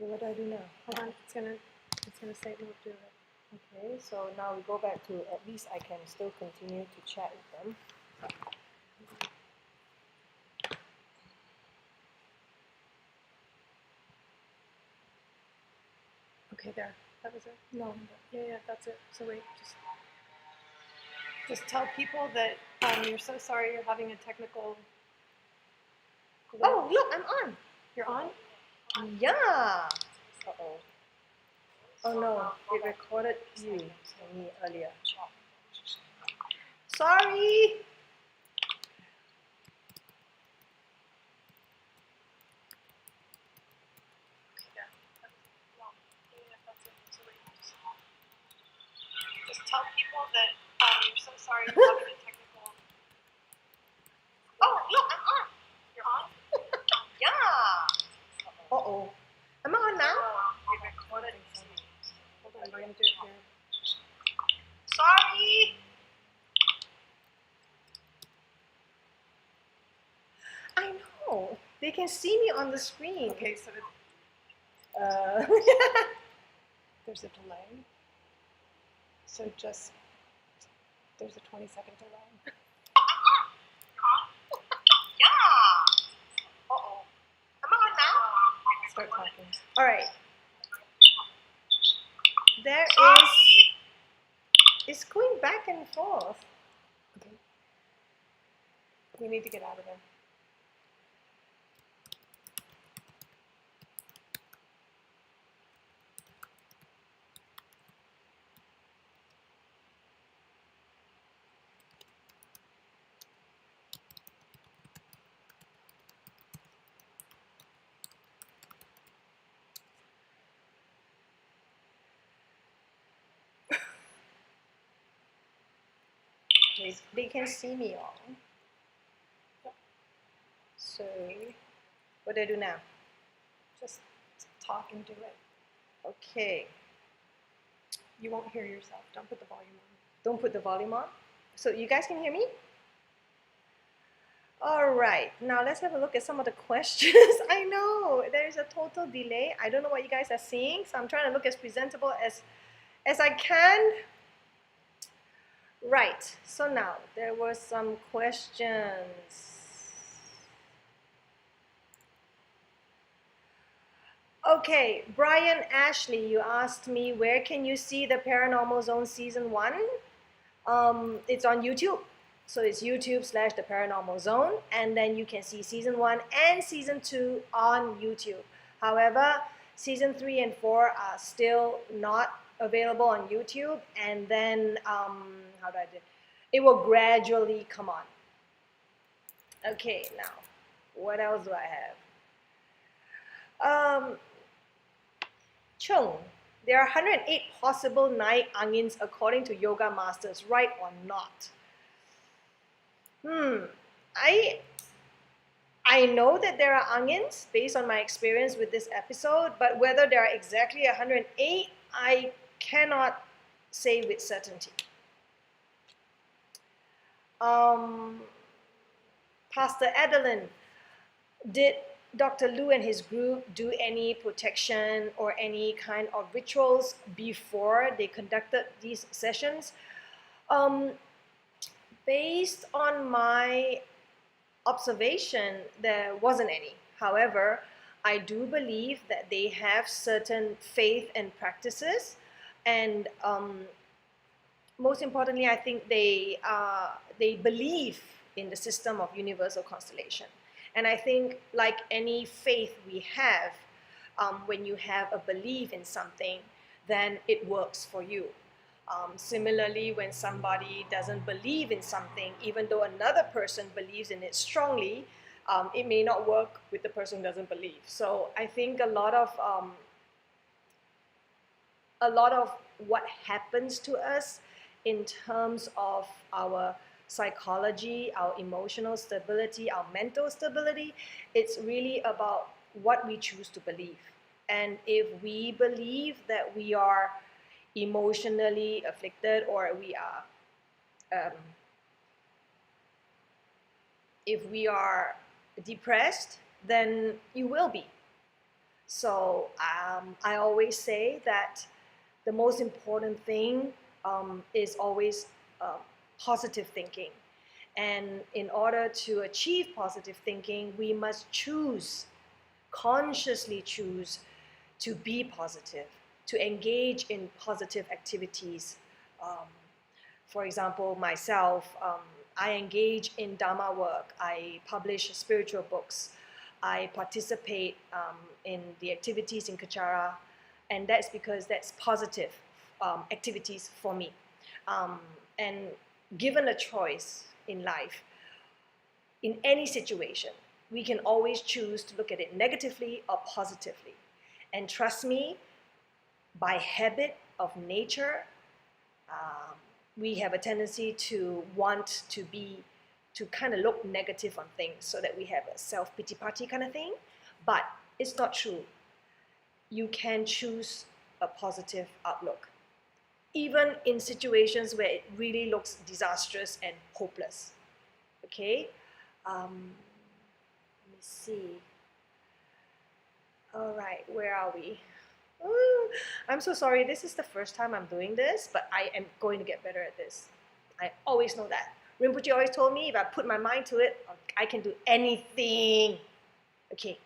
Okay, what do I do now? Hold on, it's gonna say it won't do it. Okay, so now we go back to, at least I can still continue to chat with them. Okay, there. That was it. No. Yeah, that's it. So wait, just tell people that you're so sorry you're having a technical. Oh, look, I'm on. You're on? Yeah. Uh-oh. Oh no, it recorded you and me earlier. Sorry. Just tell people that you're so sorry you're having a technical. Oh, look, I'm on. You're on? Yeah. Uh-oh. Am I on now? It recorded. Hold on, we're gonna do it here. Sorry. I know. They can see me on the screen. Okay, so there's a delay. So just there's a 20-second delay. Yeah. Uh-oh. Am I on now? Start talking. All right. There is. It's going back and forth. Okay. We need to get out of there. They can see me all. So, what do I do now? Just talk and do it. Okay. You won't hear yourself. Don't put the volume on. Don't put the volume on. So you guys can hear me? All right. Now let's have a look at some of the questions. I know there's a total delay. I don't know what you guys are seeing, so I'm trying to look as presentable as I can. Right. So now there were some questions. Okay, Brian Ashley, you asked me where can you see the Paranormal Zone Season 1? It's on YouTube. So it's YouTube/The Paranormal Zone, and then you can see Season 1 and Season 2 on YouTube. However, Season 3 and 4 are still not available on YouTube, and then, how do I do it? It will gradually come on. Okay, now, what else do I have? Chung, there are 108 possible night angins according to yoga masters, right or not? I know that there are angins based on my experience with this episode, but whether there are exactly 108, I cannot say with certainty. Pastor Adeline, did Dr. Lu and his group do any protection or any kind of rituals before they conducted these sessions? Based on my observation, there wasn't any. However, I do believe that they have certain faith and practices, and most importantly, I think they believe in the system of universal constellation. And I think, like any faith we have, when you have a belief in something, then it works for you. Similarly, when somebody doesn't believe in something, even though another person believes in it strongly, it may not work with the person who doesn't believe. So I think a lot of what happens to us in terms of our psychology, our emotional stability, our mental stability, it's really about what we choose to believe. And if we believe that we are emotionally afflicted, or if we are depressed, then you will be. So I always say that the most important thing is always positive thinking. And in order to achieve positive thinking, we must consciously choose to be positive, to engage in positive activities. Um, for example, myself, I engage in Dharma work. I publish spiritual books. I participate in the activities in Kachara, and that's because that's positive activities for me. Um, and given a choice in life, in any situation, we can always choose to look at it negatively or positively. And trust me, by habit of nature, um, we have a tendency to want to kind of look negative on things so that we have a self-pity party kind of thing. But it's not true. You can choose a positive outlook, even in situations where it really looks disastrous and hopeless. Okay? Let me see. All right, where are we? Ooh, I'm so sorry. This is the first time I'm doing this, but I am going to get better at this. I always know that. Rinpoche always told me if I put my mind to it, I can do anything. Okay.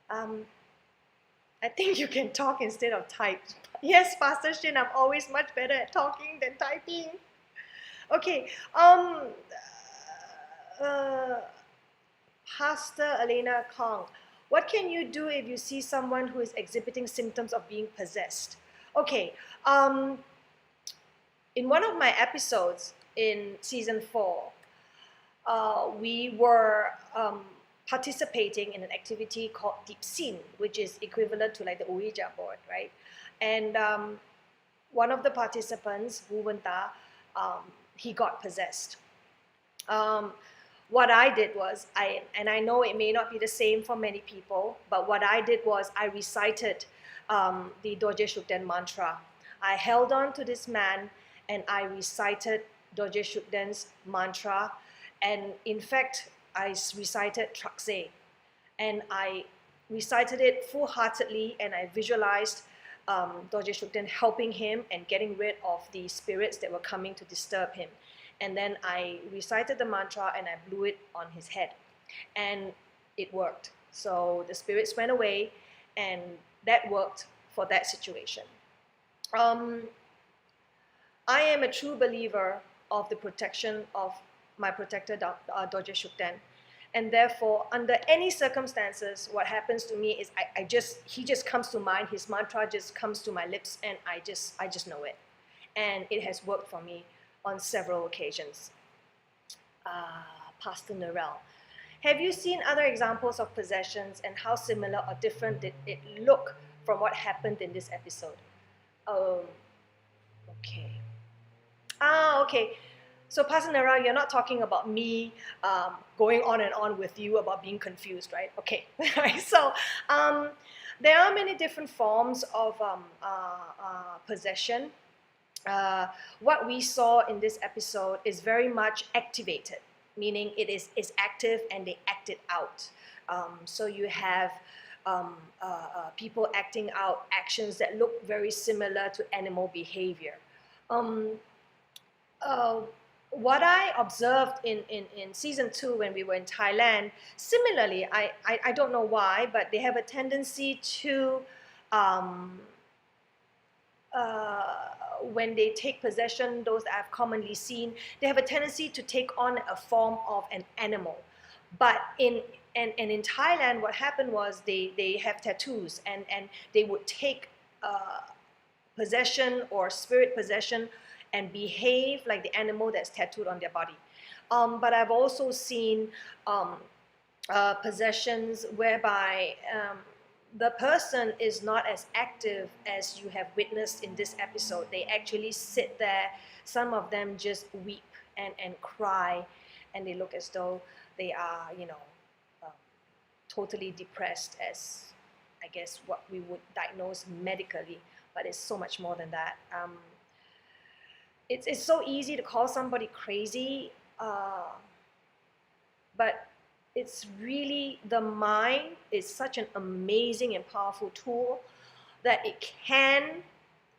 Um, I think you can talk instead of type. Yes, Pastor Shin, I'm always much better at talking than typing. Okay. Uh, Pastor Elena Kong, what can you do if you see someone who is exhibiting symptoms of being possessed? Okay, in one of my episodes in season 4, we were participating in an activity called Deep Sin, which is equivalent to like the Ouija board, right? And one of the participants, Wuventa, he got possessed. Um, what I did was, and I know it may not be the same for many people, but what I did was I recited the Dorje Shukden mantra. I held on to this man and I recited Dorje Shukden's mantra. And in fact, I recited Trakse. And I recited it full-heartedly and I visualized Dorje Shukden helping him and getting rid of the spirits that were coming to disturb him. And then I recited the mantra and I blew it on his head. And it worked. So the spirits went away and that worked for that situation. I am a true believer of the protection of my protector, Dorje Shukden. And therefore, under any circumstances, what happens to me is he just comes to mind, his mantra just comes to my lips, and I just know it. And it has worked for me on several occasions. Pastor Narelle, have you seen other examples of possessions and how similar or different did it look from what happened in this episode? Okay. Okay. So Pastor Narelle, you're not talking about me going on and on with you about being confused, right? Okay. So there are many different forms of possession. What we saw in this episode is very much activated, meaning it is active and they act it out. So you have people acting out actions that look very similar to animal behavior. What I observed in season 2 when we were in Thailand, similarly, I don't know why, but they have a tendency to when they take possession, those that I've commonly seen, they have a tendency to take on a form of an animal. But in Thailand, what happened was they have tattoos and they would take possession or spirit possession and behave like the animal that's tattooed on their body. But I've also seen possessions whereby the person is not as active as you have witnessed in this episode. They actually sit there, some of them just weep and cry, and they look as though they are, totally depressed, as I guess what we would diagnose medically, but it's so much more than that. It's so easy to call somebody crazy, but it's really, the mind is such an amazing and powerful tool that it can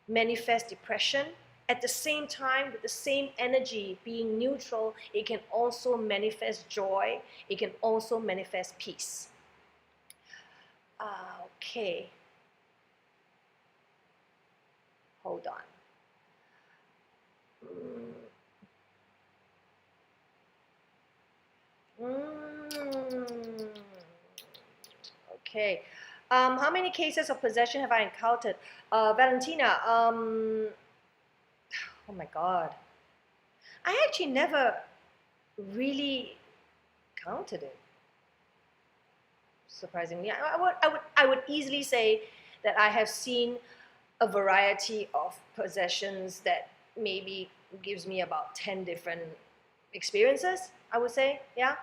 manifest depression. At the same time, with the same energy being neutral, it can also manifest joy. It can also manifest peace. Okay. Hold on. Mm. Okay. How many cases of possession have I encountered? Valentina, oh my God. I actually never really counted it, surprisingly. I would easily say that I have seen a variety of possessions that maybe gives me about 10 different experiences, I would say, yeah.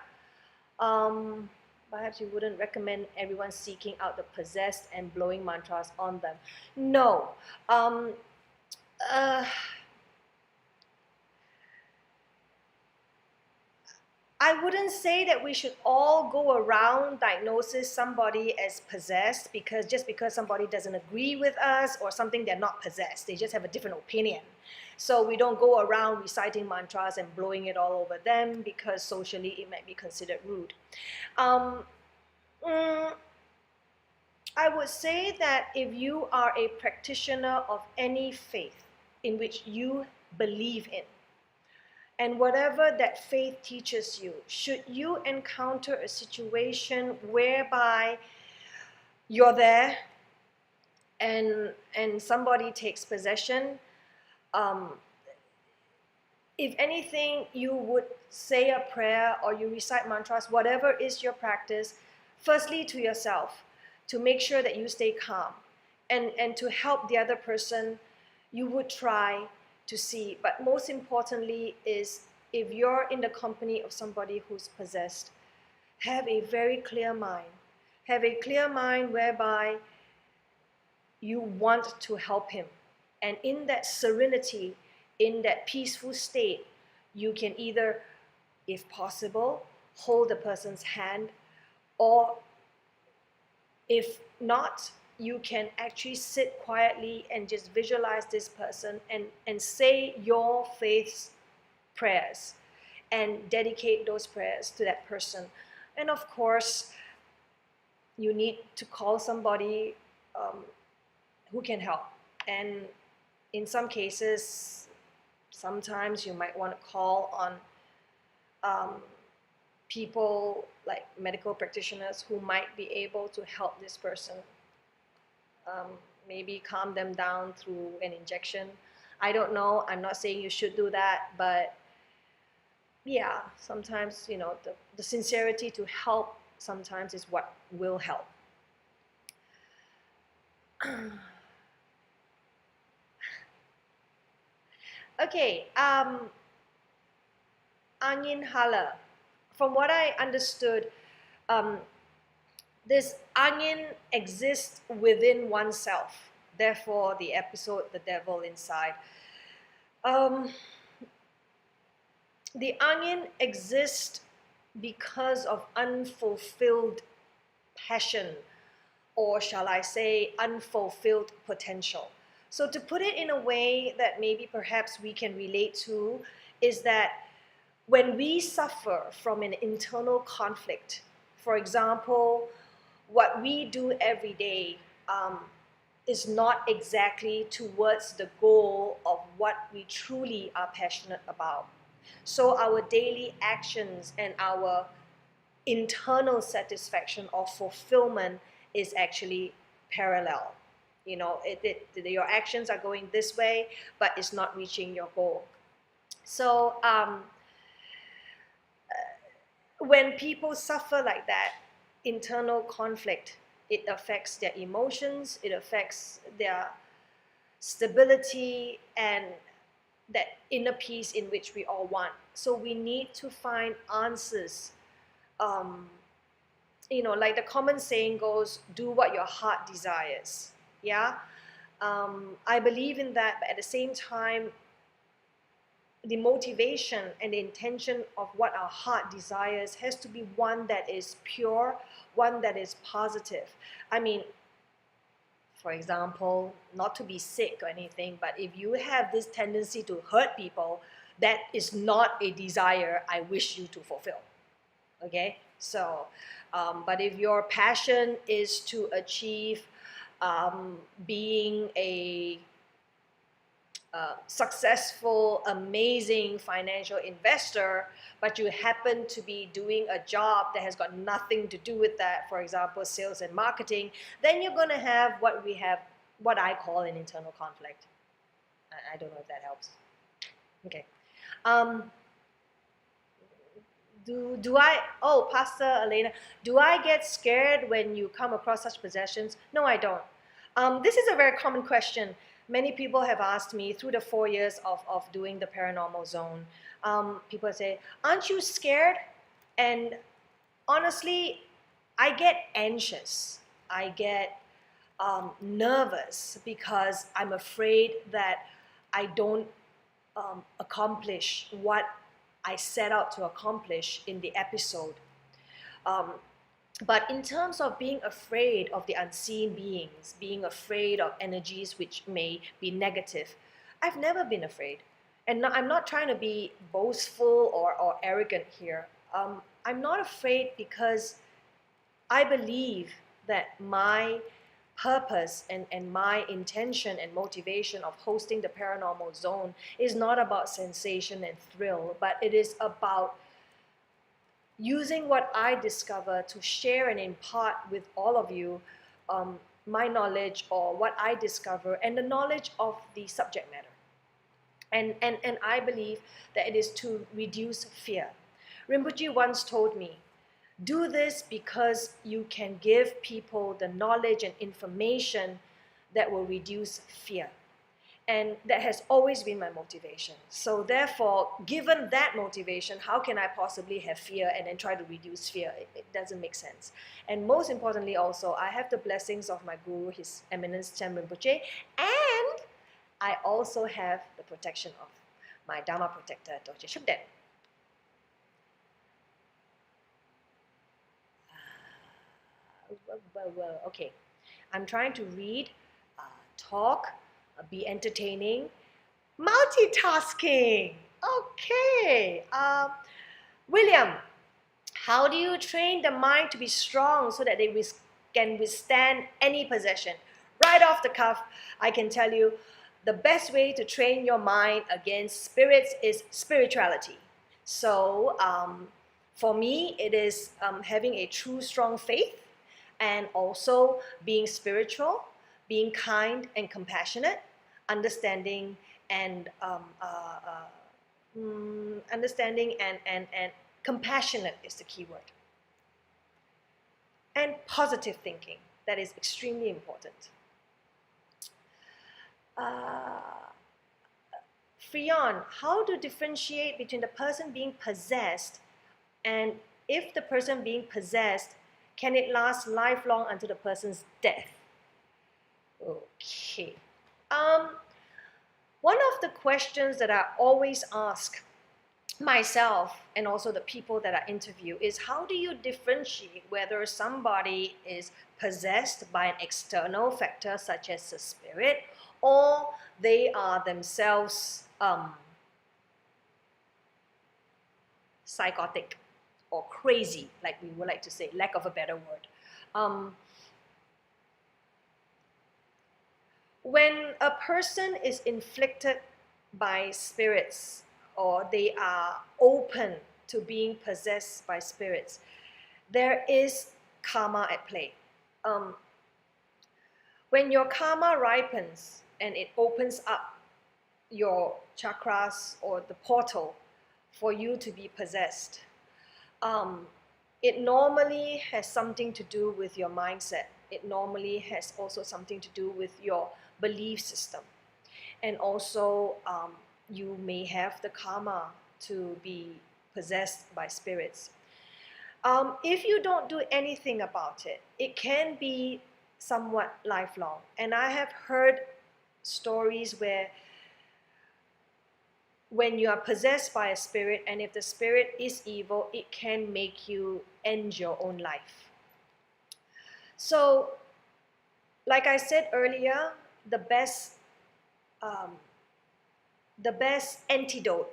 Um, Perhaps you wouldn't recommend everyone seeking out the possessed and blowing mantras on them. No. Um, uh, I wouldn't say that we should all go around diagnosing somebody as possessed because just because somebody doesn't agree with us or something, they're not possessed. They just have a different opinion. So we don't go around reciting mantras and blowing it all over them because socially it might be considered rude. Um, mm, I would say that if you are a practitioner of any faith in which you believe in, and whatever that faith teaches you, should you encounter a situation whereby you're there and somebody takes possession, um, if anything, you would say a prayer or you recite mantras, whatever is your practice, firstly to yourself, to make sure that you stay calm. And to help the other person, you would try to see. But most importantly is if you're in the company of somebody who's possessed, have a very clear mind. Have a clear mind whereby you want to help him. And in that serenity, in that peaceful state, you can either, if possible, hold the person's hand, or if not, you can actually sit quietly and just visualize this person and say your faith's prayers and dedicate those prayers to that person. And of course, you need to call somebody who can help. And in some cases, sometimes you might want to call on um, people like medical practitioners who might be able to help this person, um, maybe calm them down through an injection. I don't know. I'm not saying you should do that, but yeah, sometimes, the sincerity to help sometimes is what will help. Okay, Angin Hala. From what I understood, um, this onion exists within oneself. Therefore, the episode "The Devil Inside." Um, the onion exists because of unfulfilled passion, or shall I say, unfulfilled potential. So, to put it in a way that maybe perhaps we can relate to, is that when we suffer from an internal conflict, for example, what we do every day is not exactly towards the goal of what we truly are passionate about. So our daily actions and our internal satisfaction or fulfillment is actually parallel. Your actions are going this way, but it's not reaching your goal. So when people suffer like that, internal conflict, it affects their emotions, it affects their stability and that inner peace in which we all want. So we need to find answers. Um, like the common saying goes, do what your heart desires. Yeah. I believe in that, but at the same time, the motivation and the intention of what our heart desires has to be one that is pure, one that is positive. I mean, for example, not to be sick or anything, but if you have this tendency to hurt people, that is not a desire I wish you to fulfill. Okay? So, but if your passion is to achieve being a successful, amazing financial investor, but you happen to be doing a job that has got nothing to do with that, for example, sales and marketing, then you're going to have what I call an internal conflict. I don't know if that helps. Okay. Um, Pastor Elena, do I get scared when you come across such possessions? No, I don't. This is a very common question. Many people have asked me through the 4 years of doing the paranormal zone. People say, aren't you scared? And honestly, I get anxious. I get nervous because I'm afraid that I don't accomplish what I set out to accomplish in the episode. Um, but in terms of being afraid of the unseen beings, being afraid of energies which may be negative, I've never been afraid. And I'm not trying to be boastful or arrogant here. I'm not afraid because I believe that my purpose and my intention and motivation of hosting the paranormal zone is not about sensation and thrill, but it is about using what I discover to share and impart with all of you my knowledge or what I discover and the knowledge of the subject matter. And I believe that it is to reduce fear. Rinpoche once told me, do this because you can give people the knowledge and information that will reduce fear. And that has always been my motivation. So therefore, given that motivation, how can I possibly have fear and then try to reduce fear? It doesn't make sense. And most importantly also, I have the blessings of my guru, His Eminence Chan Rinpoche, and I also have the protection of my Dharma protector, Dorje Shugden. Well, okay. I'm trying to read, talk, be entertaining, multitasking. Okay. William, how do you train the mind to be strong so that they can withstand any possession? Right off the cuff, I can tell you the best way to train your mind against spirits is spirituality. So, for me, it is having a true, strong faith and also being spiritual, being kind and compassionate, understanding and understanding and compassionate is the key word. And positive thinking, that is extremely important. Freon, how to differentiate between the person being possessed and if the person being possessed, can it last lifelong until the person's death? Okay. One of the questions that I always ask myself and also the people that I interview is how do you differentiate whether somebody is possessed by an external factor such as a spirit or they are themselves psychotic or crazy, like we would like to say, lack of a better word. When a person is inflicted by spirits or they are open to being possessed by spirits, there is karma at play. When your karma ripens and it opens up your chakras or the portal for you to be possessed, it normally has something to do with your mindset. It normally has also something to do with your belief system. And also, you may have the karma to be possessed by spirits. If you don't do anything about it, it can be somewhat lifelong. And I have heard stories where when you are possessed by a spirit, and if the spirit is evil, it can make you end your own life. So, like I said earlier, the best um, the best antidote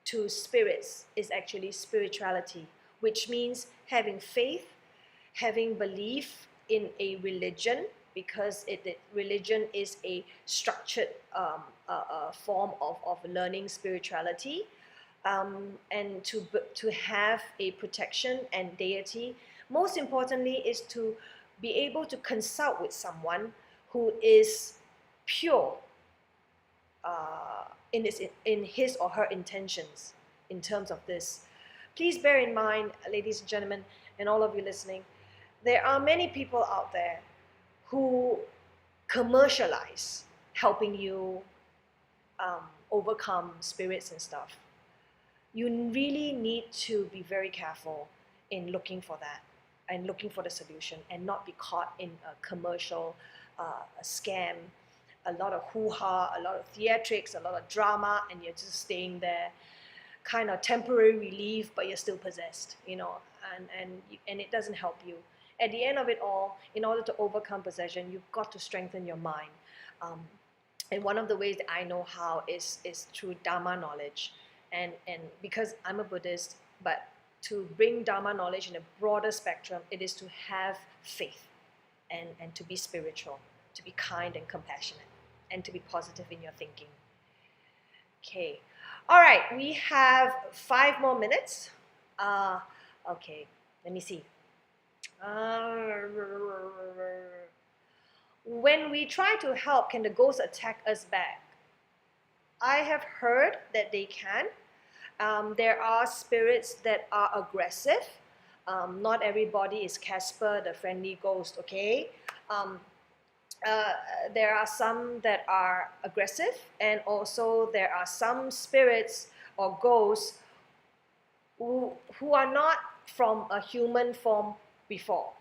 to spirits is actually spirituality, which means having faith, having belief in a religion, because religion is a structured form of learning spirituality, and to have a protection and deity. Most importantly, is to be able to consult with someone who is pure in his or her intentions in terms of this. Please bear in mind, ladies and gentlemen, and all of you listening, there are many people out there who commercialize helping you overcome spirits and stuff. You really need to be very careful in looking for that and looking for the solution, and not be caught in a commercial a scam, a lot of hoo-ha, a lot of theatrics, a lot of drama, and you're just staying there, kind of temporary relief, but you're still possessed, and it doesn't help you. At the end of it all, in order to overcome possession, you've got to strengthen your mind. Um, and one of the ways that I know how is through Dharma knowledge, and because I'm a Buddhist, but to bring Dharma knowledge in a broader spectrum, it is to have faith, and to be spiritual, to be kind and compassionate, and to be positive in your thinking. Okay. All right, we have 5 more minutes. Okay, let me see. When we try to help, can the ghosts attack us back? I have heard that they can. There are spirits that are aggressive. Not everybody is Casper, the friendly ghost, okay? Um, there are some that are aggressive, and also there are some spirits or ghosts who are not from a human form before,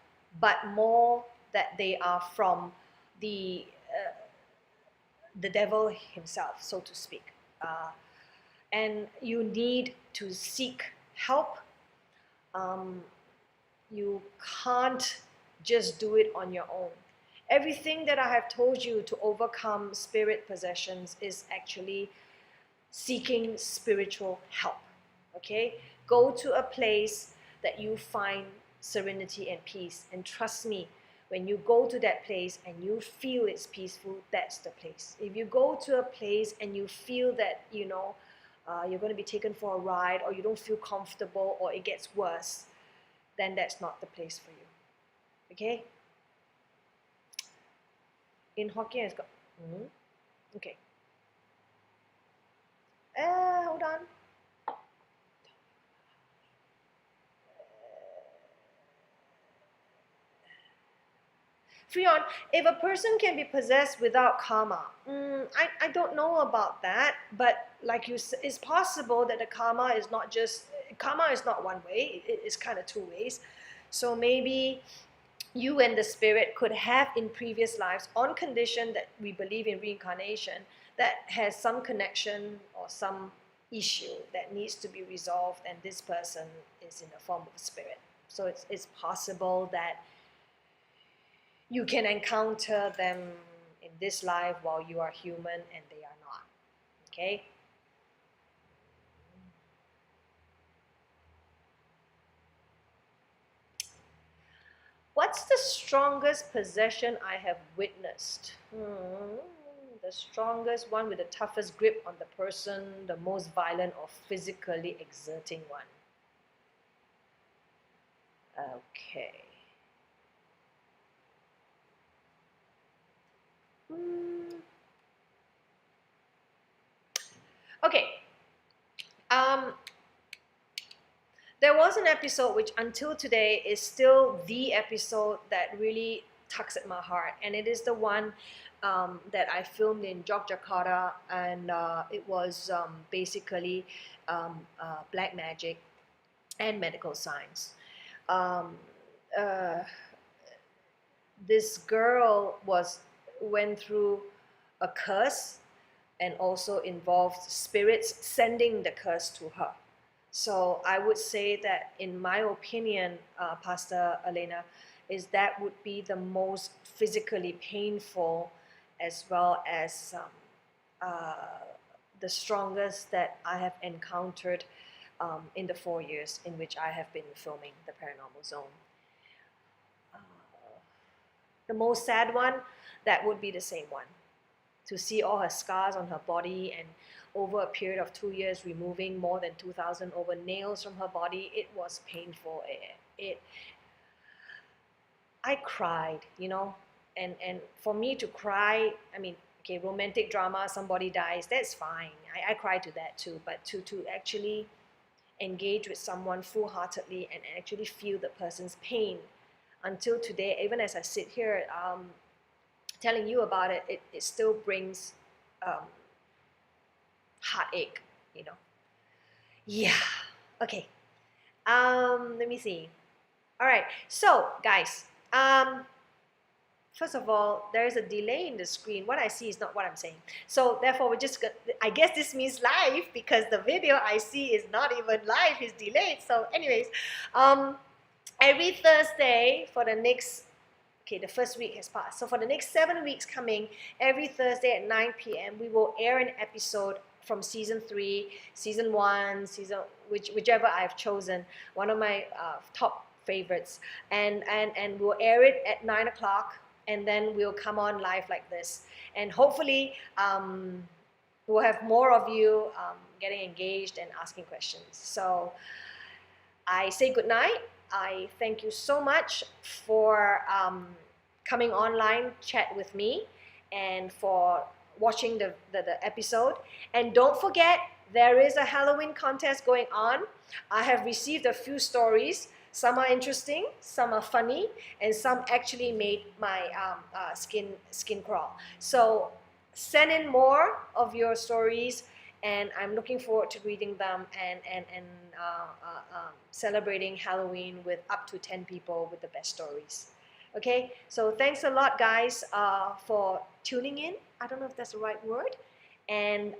but more that they are from the the devil himself, so to speak. And you need to seek help. Um, you can't just do it on your own. Everything that I have told you to overcome spirit possessions is actually seeking spiritual help. Okay? Go to a place that you find serenity and peace. And trust me, when you go to that place and you feel it's peaceful, that's the place. If you go to a place and you feel that, you're going to be taken for a ride, or you don't feel comfortable, or it gets worse, then that's not the place for you. Okay? In Hokkien, it's got. Okay. Hold on. Freon, if a person can be possessed without karma, I don't know about that, but like you said, it's possible that the karma is not one way, it's kind of 2 ways. So maybe you and the spirit could have in previous lives, on condition that we believe in reincarnation, that has some connection or some issue that needs to be resolved, and this person is in the form of a spirit. So it's possible that you can encounter them in this life while you are human and they are not. Okay? What's the strongest possession I have witnessed? The strongest one with the toughest grip on the person, the most violent or physically exerting one. Okay. Okay. There was an episode which until today is still the episode that really tugs at my heart, and it is the one that I filmed in Yogyakarta, and it was basically black magic and medical science. Um, uh, this girl went through a curse, and also involves spirits sending the curse to her. So I would say that, in my opinion, Pastor Elena, is that would be the most physically painful, as well as the strongest that I have encountered in the 4 years in which I have been filming the Paranormal Zone. Uh, the most sad one, that would be the same one. To see all her scars on her body, and over a period of 2 years removing more than 2,000 over nails from her body, it was painful. I cried, and for me to cry, I mean, okay, romantic drama, somebody dies, that's fine. I cry to that too, but to actually engage with someone full-heartedly and actually feel the person's pain, until today, even as I sit here telling you about it, it still brings um, heartache, you know. Yeah. Okay. Let me see. All right. So, guys, first of all, there is a delay in the screen. What I see is not what I'm saying. So therefore, we're just I guess this means live, because the video I see is not even live, it's delayed. So anyways, every Thursday for the next, okay, the first week has passed. So for the next 7 weeks coming, every Thursday at 9 p.m., we will air an episode from season 3, season 1, whichever I've chosen, one of my top favorites, and we'll air it at 9 o'clock, and then we'll come on live like this, and hopefully we'll have more of you getting engaged and asking questions. So I say good night. I thank you so much for coming online, chat with me, and for watching the episode. And don't forget, there is a Halloween contest going on. I have received a few stories. Some are interesting, some are funny, and some actually made my skin crawl. So send in more of your stories, and I'm looking forward to reading them and celebrating Halloween with up to 10 people with the best stories. Okay, so thanks a lot, guys, for tuning in. I don't know if that's the right word. And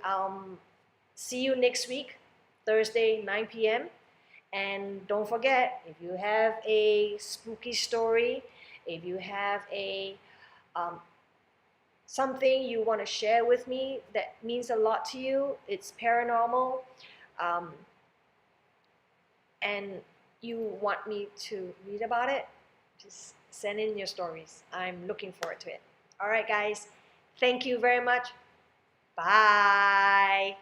see you next week, Thursday, 9 p.m. And don't forget, if you have a spooky story, if you have a something you want to share with me that means a lot to you, it's paranormal, and you want me to read about it, just send in your stories. I'm looking forward to it. All right, guys. Thank you very much. Bye.